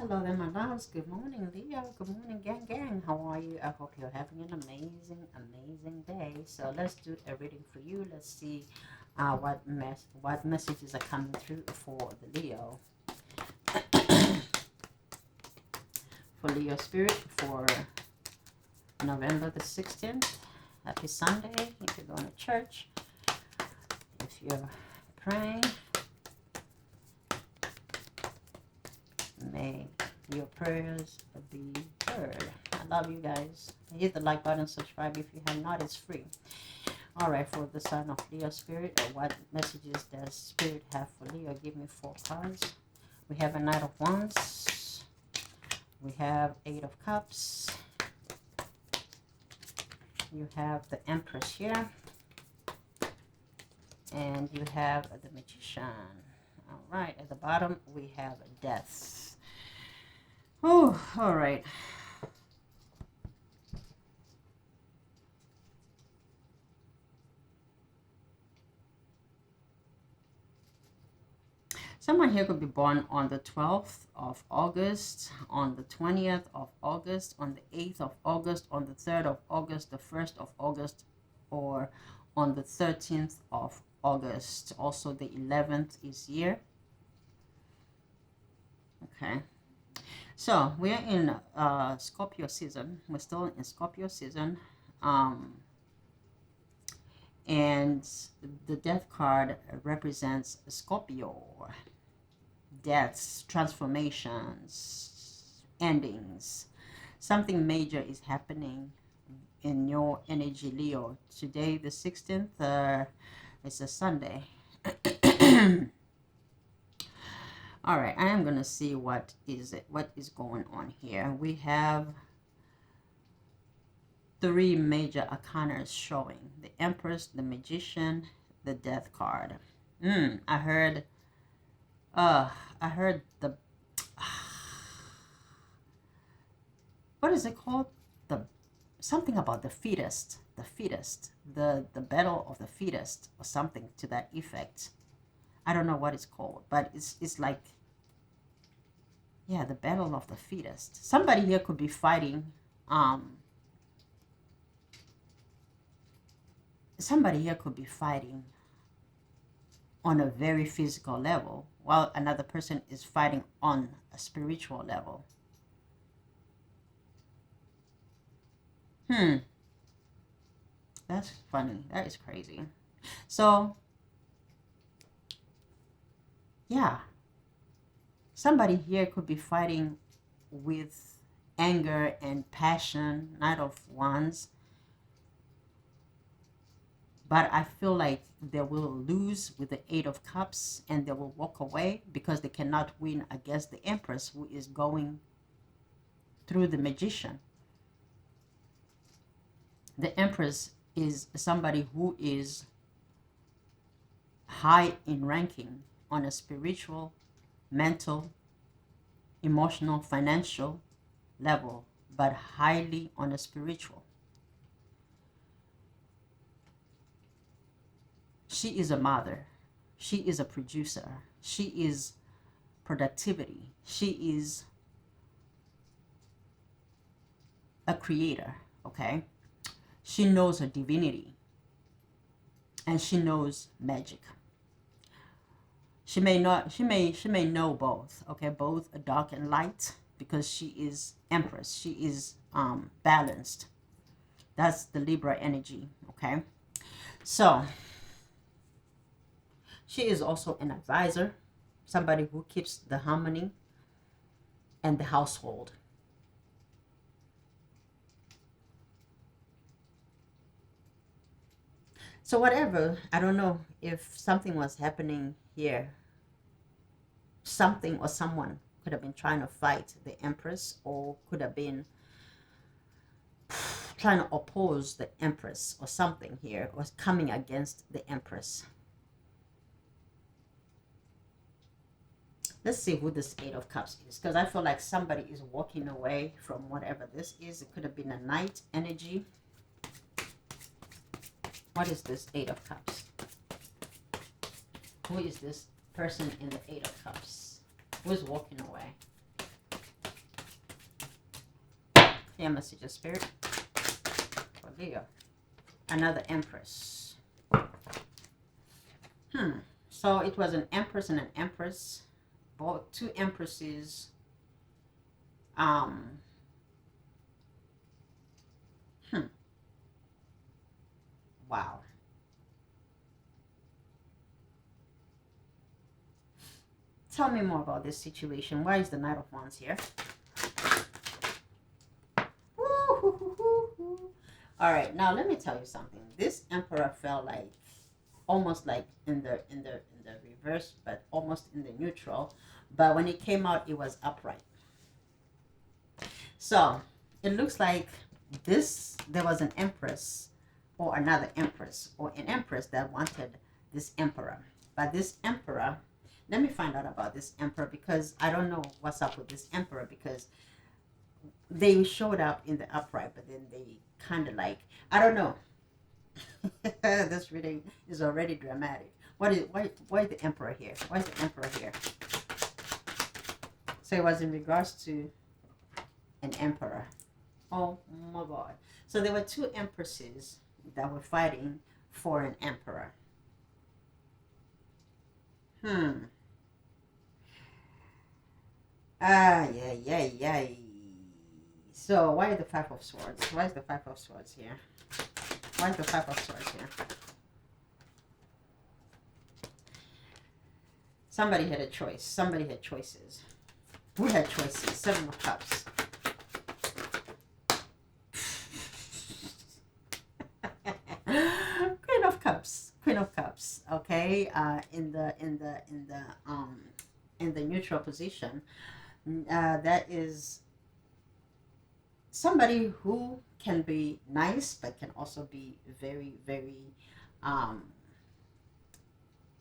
Hello there, my loves. Good morning, Leo. Good morning, gang. How are you? I hope you're having an amazing day. So let's do a reading for you. Let's see what messages are coming through for the Leo. For Leo Spirit for November the 16th. Happy Sunday. If you're going to church, if you're praying, may your prayers be heard. I love you guys. Hit the like button, subscribe if you have not. It's free. All right, for the sign of Leo Spirit, what messages does Spirit have for Leo? Give me 4 cards. We have a Knight of Wands. We have 8 of Cups. You have the Empress here. And you have the Magician. All right, at the bottom, we have Death. Oh, all right. Someone here could be born on the 12th of August, on the 20th of August, on the 8th of August, on the 3rd of August, the 1st of August, or on the 13th of August. Also, the 11th is here. Okay. So we are in Scorpio season. We're still in Scorpio season. And the death card represents Scorpio. Deaths, transformations, endings. Something major is happening in your energy, Leo. Today, the 16th, it's a Sunday. All right, I am going to see what is going on here. We have 3 major arcanas showing: the Empress, the Magician, the Death card. I heard the what is it called? The something about the fetus, the battle of the fetus, or something to that effect. I don't know what it's called, but it's like, yeah, the battle of the fetus. Somebody here could be fighting. Somebody here could be fighting on a very physical level, while another person is fighting on a spiritual level. That's funny. That is crazy. So, yeah. Somebody here could be fighting with anger and passion, Knight of Wands. But I feel like they will lose with the 8 of Cups, and they will walk away because they cannot win against the Empress, who is going through the Magician. The Empress is somebody who is high in ranking on a spiritual, mental, emotional, financial level, but highly on a spiritual. She is a mother. She is a producer. She is productivity. She is a creator, okay? She knows her divinity, and she knows magic. She may know both, okay, both dark and light, because she is Empress. She is balanced. That's the Libra energy, okay? So she is also an advisor, somebody who keeps the harmony and the household. So whatever, I don't know if something was happening here. Something or someone could have been trying to fight the Empress, or could have been trying to oppose the Empress, or something here was coming against the Empress. Let's see who this 8 of Cups is, because I feel like somebody is walking away from whatever this is. It could have been a Knight energy. What is this 8 of Cups? Who is this person in the 8 of Cups? Who is walking away? Yeah, message of spirit for Leo. Another empress. So it was an empress and an empress. Both two empresses. Um. Wow. Tell me more about this situation. Why is the Knight of Wands here? All right, now let me tell you something. This Emperor felt like almost like in the reverse, but almost in the neutral. But when it came out, it was upright. So it looks like there was an empress or another empress or an empress that wanted this emperor. But this emperor, let me find out about this emperor because I don't know what's up with this emperor because they showed up in the upright, but then they kind of like, I don't know. This reading is already dramatic. Why is the emperor here? Why is the emperor here? So it was in regards to an emperor. Oh my God. So there were two empresses that were fighting for an emperor. Yeah, yeah, yeah. So why the Five of Swords? Why is the Five of Swords here? Why is the Five of Swords here? Somebody had a choice. Somebody had choices. Who had choices? Seven of Cups. Queen of Cups. Queen of Cups. Okay. In the neutral position, that is somebody who can be nice but can also be very, very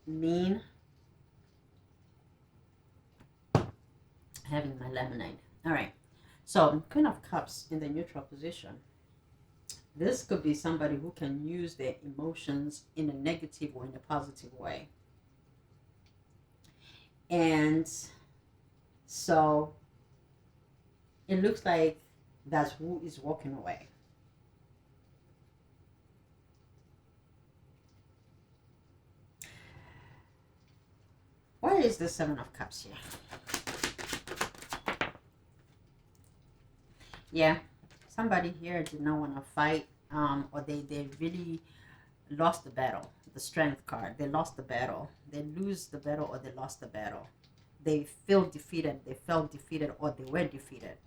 mean. Having my lemonade. All right. So Queen of Cups in the neutral position. This could be somebody who can use their emotions in a negative or in a positive way. And so it looks like that's who is walking away. Why is the Seven of Cups here? Yeah, somebody here did not want to fight, or they really lost the battle. The Strength card. They lost the battle. They lose the battle or they lost the battle. They feel defeated. They felt defeated or they were defeated.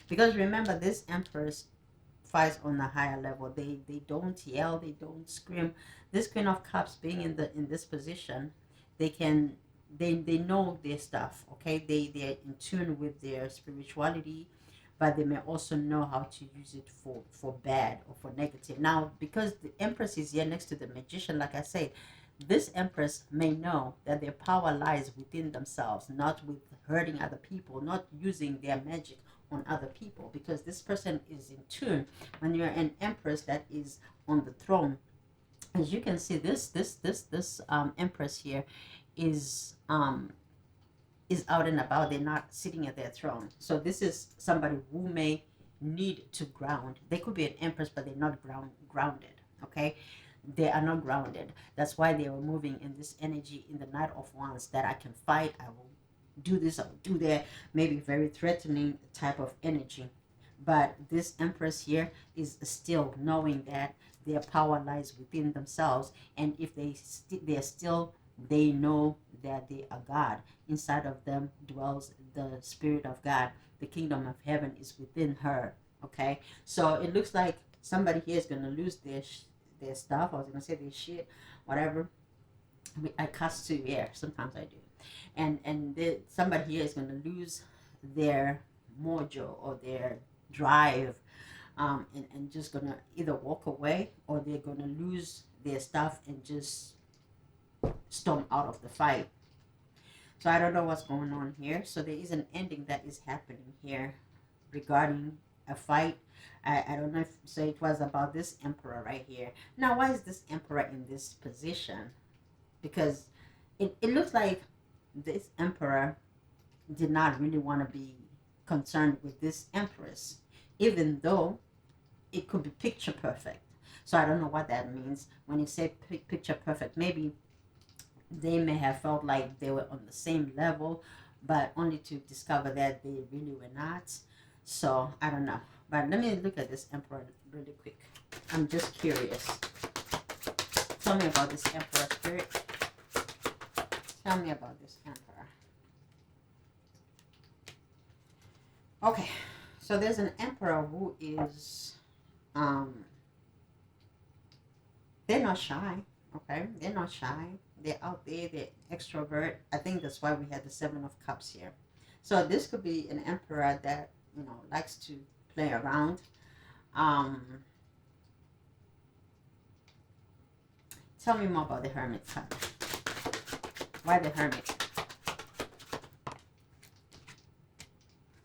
Because remember, this Empress fights on a higher level. They don't yell. They don't scream. This Queen of Cups being in this position, they can they know their stuff. Okay, they're in tune with their spirituality, but they may also know how to use it for bad or for negative. Now, because the Empress is here next to the Magician, like I said, this Empress may know that their power lies within themselves, not with hurting other people, not using their magic on other people, because this person is in tune. When you're an Empress that is on the throne, as you can see, this Empress here is out and about. They're not sitting at their throne. So this is somebody who may need to ground. They could be an Empress, but they're not grounded. Okay, they are not grounded. That's why they were moving in this energy in the Knight of Wands, that I can fight, I will do this, I will do that, maybe very threatening type of energy. But this Empress here is still knowing that their power lies within themselves, and if they're still, they know that they are God. Inside of them dwells the Spirit of God. The kingdom of heaven is within her. Okay, so it looks like somebody here is going to lose their stuff. I was going to say their shit, whatever. I cuss too. Yeah, sometimes I do. And somebody here is going to lose their mojo or their drive, and just gonna either walk away, or they're gonna lose their stuff and just storm out of the fight. So I don't know what's going on here. So there is an ending that is happening here regarding a fight. I don't know if so. It was about this emperor right here. Now, why is this emperor in this position? Because it looks like this emperor did not really want to be concerned with this empress. even though it could be picture perfect. So I don't know what that means when you say picture perfect. Maybe they may have felt like they were on the same level, but only to discover that they really were not. So I don't know. But let me look at this emperor really quick. I'm just curious. Tell me about this emperor, spirit. Tell me about this emperor. Okay, so there's an emperor who is, um, they're not shy. Okay, they're not shy. They're out there. They're extrovert. I think that's why we had the Seven of Cups here. So this could be an emperor that likes to play around. Um, Tell me more about the Hermit sign. Why the Hermit?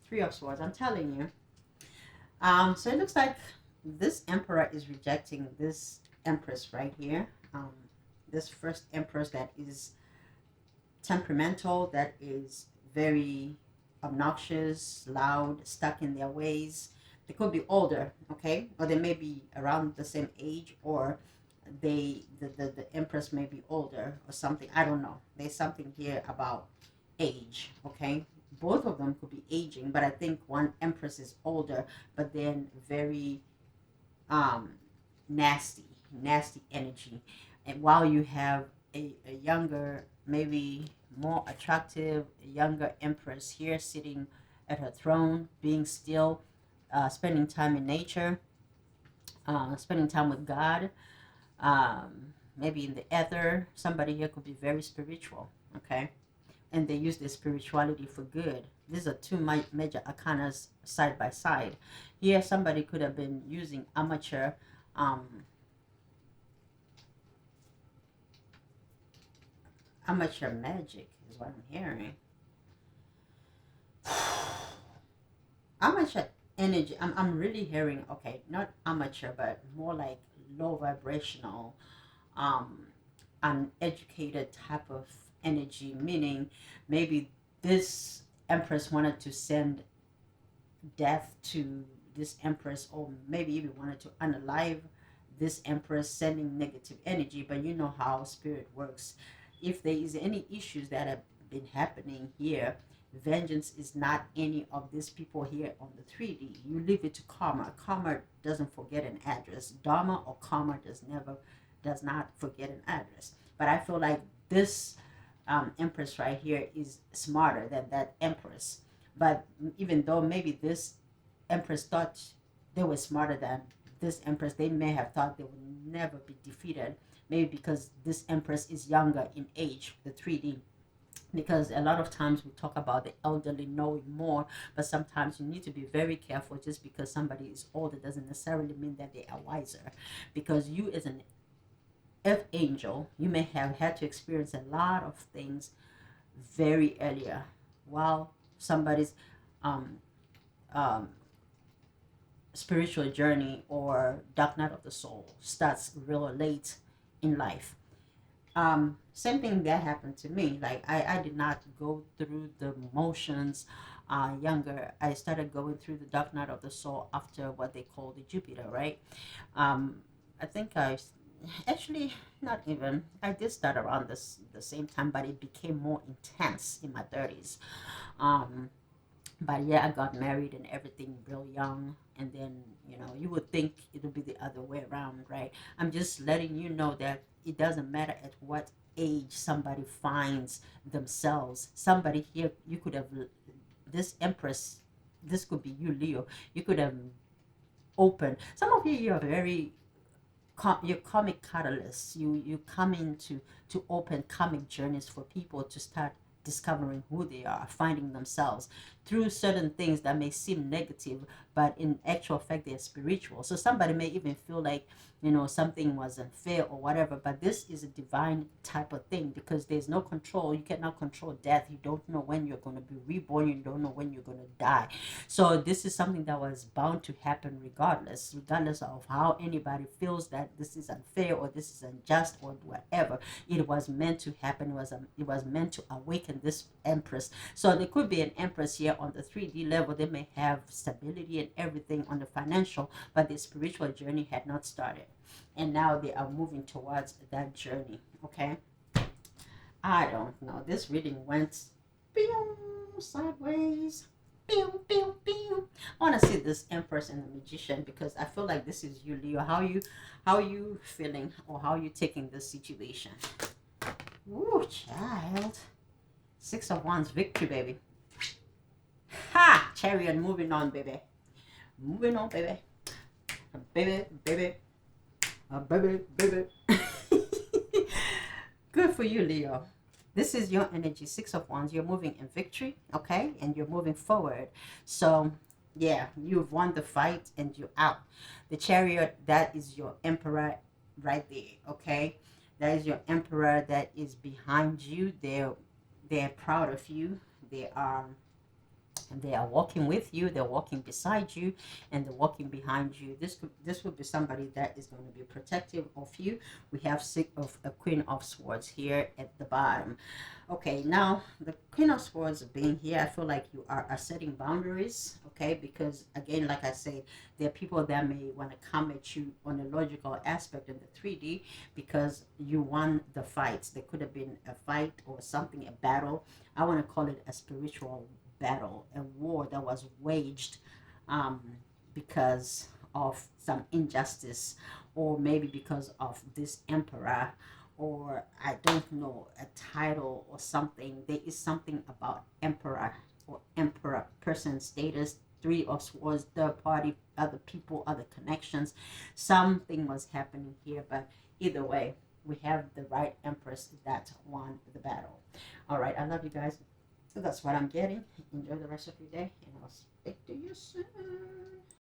Three of Swords. I'm telling you. So it looks like this emperor is rejecting this empress right here. This first empress that is temperamental, that is very obnoxious, loud, stuck in their ways. They could be older, okay, or they may be around the same age, or the empress may be older or something. I don't know. There's something here about age, okay. Both of them could be aging, but I think one empress is older, but then very um nasty energy. And while you have a younger, maybe more attractive younger empress here sitting at her throne, being still, spending time in nature, spending time with God, maybe in the ether. Somebody here could be very spiritual, okay, and they use their spirituality for good. These are two major arcanas side by side. Here somebody could have been using um, amateur magic is what I'm hearing. Amateur energy. I'm really hearing, okay, not amateur, but more like low vibrational, um, uneducated type of energy, meaning maybe this empress wanted to send death to this empress, or maybe even wanted to unalive this empress, sending negative energy. But you know how spirit works. If there is any issues that have been happening here, vengeance is not any of these people here on the 3D. You leave it to karma. Karma doesn't forget an address. Dharma or karma does not forget an address. But I feel like this empress right here is smarter than that empress. But even though maybe this empress thought they were smarter than this empress, they may have thought they would never be defeated. Maybe because this empress is younger in age, the 3D. Because a lot of times we talk about the elderly knowing more, but sometimes you need to be very careful. Just because somebody is older doesn't necessarily mean that they are wiser. Because you, as an Earth angel, you may have had to experience a lot of things very earlier, while somebody's um, um, spiritual journey or dark night of the soul starts real late in life. Same thing that happened to me. Like I did not go through the motions younger. I started going through the dark night of the soul after what they call the Jupiter, right? Um, I think I actually, not even. I did start around this the same time, but it became more intense in my 30s. Um, but yeah, I got married and everything real young, and then you would think it would be the other way around, right? I'm just letting you know that it doesn't matter at what age somebody finds themselves. Somebody here, you could have this empress, this could be you, Leo. You could have opened. Some of you are very you're comic catalysts. You come in to open comic journeys for people to start discovering who they are, finding themselves through certain things that may seem negative, but in actual fact they're spiritual. So somebody may even feel like something was unfair or whatever, but this is a divine type of thing, because there's no control. You cannot control death. You don't know when you're going to be reborn. You don't know when you're going to die. So this is something that was bound to happen regardless of how anybody feels that this is unfair or this is unjust or whatever. It was meant to happen. It was meant to awaken this empress. So there could be an empress here here on the 3D level, they may have stability and everything on the financial, but the spiritual journey had not started. And now they are moving towards that journey, okay? I don't know. This reading went pew, sideways. Pew, pew, pew. I want to see this Empress and the Magician because I feel like this is you, Leo. How you feeling, or how you taking this situation? Ooh, child. Six of Wands, victory, baby. Ha! Chariot, moving on, baby. Moving on, baby. Baby, baby. Baby, baby. Good for you, Leo. This is your energy, Six of Wands. You're moving in victory, okay? And you're moving forward. So, yeah, you've won the fight and you're out. The Chariot, that is your Emperor right there, okay? That is your Emperor that is behind you. They're proud of you. They are walking with you, they're walking beside you, and they're walking behind you. This would be somebody that is going to be protective of you. We have a Queen of Swords here at the bottom. Okay, now the Queen of Swords being here, I feel like you are setting boundaries, okay? Because again, like I said, there are people that may want to come at you on a logical aspect in the 3D because you won the fights. There could have been a fight or something, a battle. I want to call it a spiritual battle, a war that was waged because of some injustice, or maybe because of this emperor, or I don't know, a title or something. There is something about emperor or emperor person status. Three of Swords, third party, other people, other connections. Something was happening here, but either way, we have the right empress that won the battle. All right, I love you guys. So that's what I'm getting. Enjoy the rest of your day, and I'll